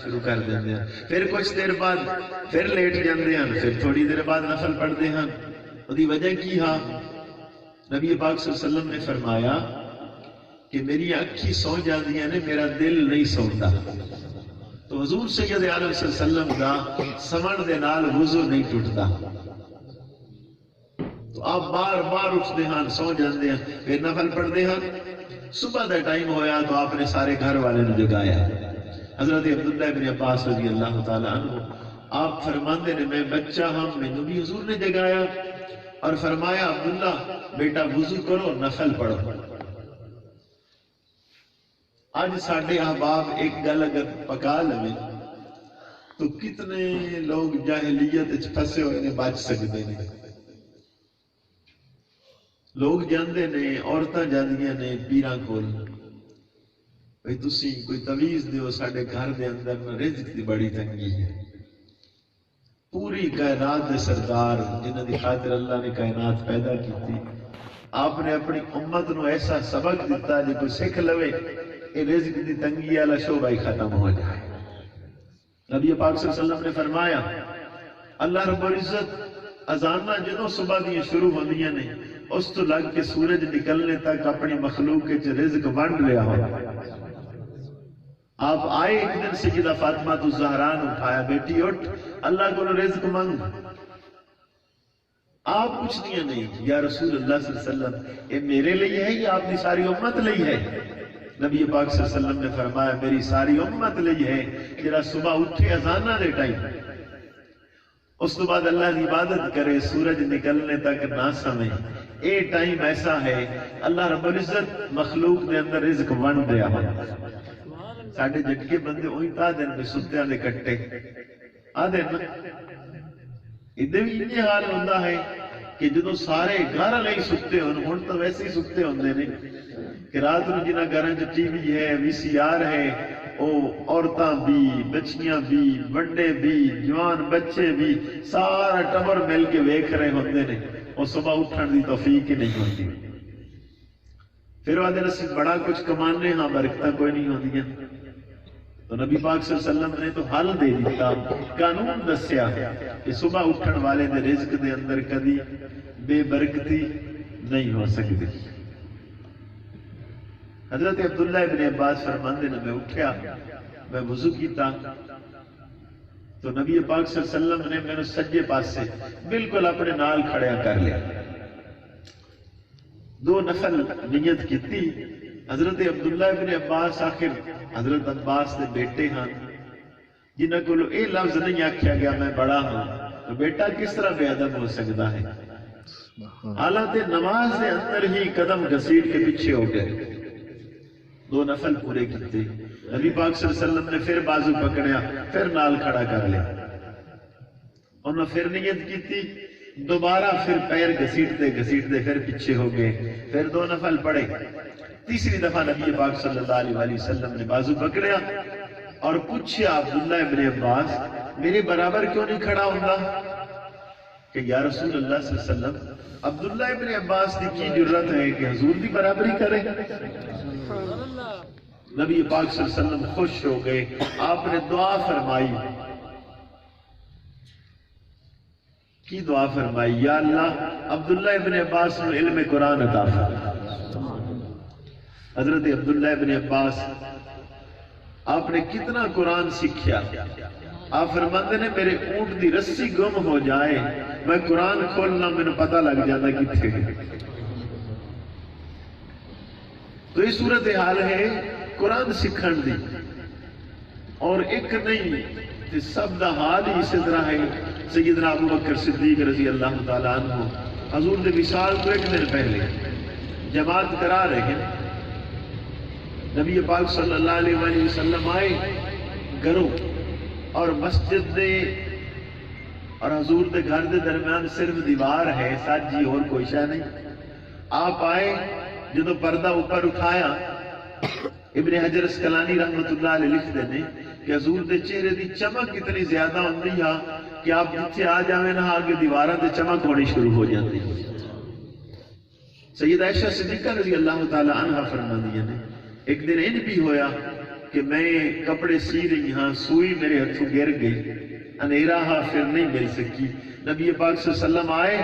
شروع کر دیندے ہیں، پھر کچھ دیر بعد پھر لیٹ جاندے ہیں، پھر تھوڑی دیر بعد نفل پڑھتے ہیں۔ دی وجہ کی ہاں نبی پاک صلی اللہ علیہ وسلم نے فرمایا کہ میری اکھی سو جاندیاں نے، میرا دل نہیں سوندا۔ تو حضور سید عالم صلی اللہ علیہ وسلم دا سمن دے نال وضو نہیں ٹوٹتا، تو آپ بار بار اٹھتے ہیں، سو جاندے ہیں، پھر نفل پڑھتے ہیں۔ صبح دا ٹائم ہویا تو آپ نے سارے گھر والے نے جگایا۔ حضرت عبداللہ بن عباس رضی اللہ تعالیٰ عنہ آپ فرماندے نے میں بچہ ہاں، مینوں بھی حضور نے جگایا اور فرمایا عبداللہ بیٹا وضو کرو، نفل پڑھو۔ آج ساڈے احباب ایک گل اگر پکا لویں تو کتنے لوگ جاہلیت وچ پھسے ہوئے نے بچ سکتے ہیں۔ لوگ جاندے نے، عورتاں جاندیاں نے پیراں کول، بھئی تسی کوئی تویز دیو، ساڈے گھر دے اندر نہ رزق دی بڑی تنگی ہے۔ پوری کائنات دے سردار جنہاں دی خاطر اللہ نے کائنات پیدا کی تھی، آپ نے اپنی امت نو ایسا سبق دیتا جو کوئی سکھ لوے کہ رزق دی تنگی والا شعبہ ہی ختم ہو جائے۔ نبی پاک صلی اللہ علیہ وسلم نے فرمایا اللہ رب العزت اذاناں جدوں صبح دی شروع ہوندیاں نے اس تو لگ کے سورج نکلنے تک اپنی مخلوق کے رزق بانٹ رہا ہو۔ آپ آئے ایک دن سیدہ فاطمہ الزہرا نے اٹھایا، بیٹی اٹھ اللہ کو رزق مانگ۔ آپ پوچھتی نہیں یا رسول اللہ صلی اللہ علیہ وسلم یہ میرے لیے ہے یا آپ کی ساری امت لیے ہے؟ نبی پاک صلی اللہ علیہ وسلم نے فرمایا میری ساری امت لیے ہے، جرا صبح اٹھے اذانہ دے ٹائم، اس تو بعد اللہ کی عبادت کرے، سورج نکلنے تک نہ سمے، اے ٹائم ایسا ہے اللہ رب العزت مخلوق دے اندر رزق ونڈ دیا ہو۔ ساڑھے جھٹکے بندے ہوئی تا دن میں ستیاں دے کٹے آدھے نا، ادھے بھی یہ حال ہوندہ ہے کہ جدو سارے گھر نہیں سکتے ہوں تو ویسے ہی سکتے ہوندے نہیں کہ رات نو جنہ گھراں چ ٹی وی ہے، وی سی آر ہے، او عورتاں بھی، بچیاں بھی، بڑے بھی، جوان بچے بھی، سارا ٹبر مل کے ویکھ رہے ہوندے نے، اور صبح اٹھن دی توفیق ہی نہیں ہوتی۔ پھر وہ دن سے بڑا کچھ کمانے ہاں برکتاں کوئی نہیں ہوندیاں۔ تو نبی پاک صلی اللہ علیہ وسلم نے تو حل دے دیتا، قانون دسیا کہ صبح اٹھن والے دے رزق دے اندر کدی بے برکتی نہیں ہو سکتی۔ حضرت عبداللہ ابن عباس فرماندے نے میں اٹھیا، میں وضو کیتا تو نبی پاک صلی اللہ علیہ وسلم نے میرے سجے پاس سے بالکل اپنے نال کھڑیا کر لیا، دو نفل نیت کیتی۔ حضرت عبداللہ ابن عباس آخر حضرت عباس دے بیٹے ہاں جنہاں کو اے لفظ نہیں آکھیا گیا میں بڑا ہوں، تو بیٹا کس طرح بے ادب ہو سکتا ہے؟ حالات نماز دے اندر ہی قدم گھسیٹ کے پیچھے ہو گئے، دو نفل پورے کیتے۔ نبی پاک صلی اللہ علیہ وسلم نے پھر بازو پکڑیا، پھر نال کھڑا کر لیا، انہوں نے پھر نیت کیتی، دوبارہ پھر پیر گھسیٹتے گھسیٹتے پھر پیچھے ہو گئے، پھر دو نفل پڑھے۔ تیسری دفعہ نبی پاک صلی اللہ علیہ وسلم نے بازو پکڑیا اور پوچھیا عبداللہ ابن عباس میرے برابر کیوں نہیں کھڑا ہوندہ؟ کہ یا رسول اللہ صلی اللہ علیہ وسلم عبداللہ ابن عباس کی کی جرت ہے کہ حضور دی برابری کرے؟ نبی پاک صلی اللہ علیہ وسلم خوش ہو گئے، آپ نے دعا فرمائی، کی دعا فرمائی؟ یا اللہ عبداللہ ابن عباس نے علم قرآن عطا فرما۔ حضرت عبداللہ ابن عباس آپ نے کتنا قرآن سیکھیا؟ آپ فرماتے نے میرے اونٹ دی رسی گم ہو جائے میں قرآن کھولنا میں پتہ لگ جاتا کتنے۔ تو یہ صورتحال ہے قرآن سکھن دی، اور ایک نہیں سب دا حال ہی اسی طرح ہے۔ سیدنا ابو بکر صدیق رضی اللہ تعالیٰ عنہ حضور دے وصال تو ایک دن پہلے جماعت کرا رہے ہیں، نبی پاک صلی اللہ علیہ وسلم آئے گھروں اور مسجد دے اور حضور دے گھر دے درمیان صرف دیوار ہے، ساجی اور کوئی شے نہیں۔ آپ آئے، جدو پردہ اوپر اٹھایا ابن حجر اسقلانی رحمت اللہ علیہ لکھتے ہیں کہ حضور دے چہرے دی چمک اتنی زیادہ ہوندی ہے کہ آپ جتھے آ جاویں نہ آگے دیواراں تے چمک ہونی شروع ہو جاتی۔ سید عائشہ صدیقہ رضی اللہ تعالی عنہ فرماندی ہیں ایک دن ان بھی ہویا کہ میں کپڑے سی رہی ہاں، سوئی میرے ہاتھوں گر گئی، اندھیرا ہاں پھر نہیں مل سکی۔ نبی پاک صلی اللہ علیہ وسلم آئے،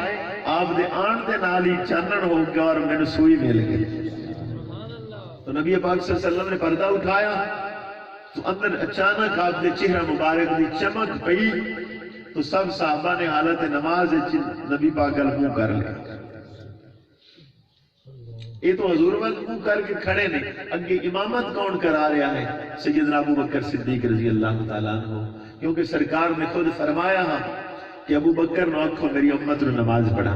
آپ دے آن دے نال ہی چانن ہو گیا اور میں نے سوئی مل گئی۔ تو نبی پاک صلی اللہ علیہ وسلم نے پردہ اٹھایا تو اندر اچانک آپ دے چہرہ مبارک دی چمک پئی، تو سب صحابہ نے حالت نماز نبی پاک منہ کر لیا۔ یہ تو حضور منہ کر کے کھڑے نے، اگے امامت کون کرا رہا ہے؟ سیدنا ابو بکر صدیق رضی اللہ تعالیٰ عنہ، کیونکہ سرکار نے خود فرمایا ہاں کہ ابو بکر نو آکھو میری امت رو نماز پڑھا۔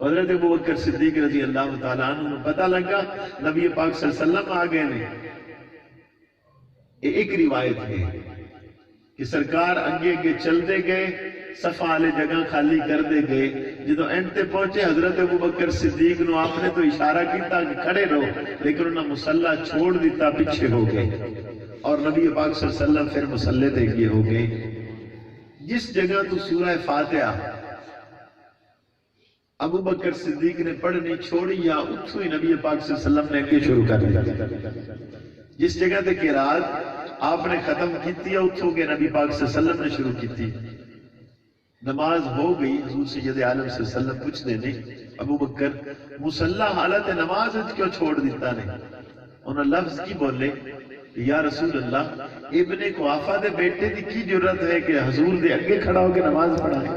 حضرت ابو بکر صدیق رضی اللہ تعالیٰ عنہ پتہ لگا نبی پاک صلی اللہ علیہ وسلم آگئے نے۔ ایک روایت ہے کہ سرکار اگے اگے چل دے گئے، صفحہ والے جگہ خالی کر دے گئے، جدو اینڈ تے پہنچے حضرت ابو بکر صدیق نو آپ نے تو اشارہ کیتا کہ کھڑے رہو، لیکن انہوں نے مصلی چھوڑ دیتا، پیچھے ہو گئے، اور نبی پاک صلی اللہ علیہ وسلم پھر مصلی تے گئے ہو گئے۔ جس جگہ تو سورہ فاتحہ ابو بکر صدیق نے پڑھنی چھوڑی یا اتھو ہی نبی پاک صلی اللہ علیہ وسلم نے اگے شروع کر دیا۔ جس جگہ تے قرات آپ نے ختم کیتی ہے اتھو کے نبی پاک صلی اللہ علیہ وسلم نے شروع کیتی۔ نماز ہو گئی، حضور سید عالم صلی اللہ علیہ وسلم پوچھ دے نہیں ابو بکر مصلی حالت نماز کیوں چھوڑ دیتا نہیں؟ انہوں لفظ کی بولے یا رسول اللہ، ابن قحافہ دے بیٹے دی کی جرت ہے کہ حضور دے اگے کھڑا ہو کے نماز پڑھائے؟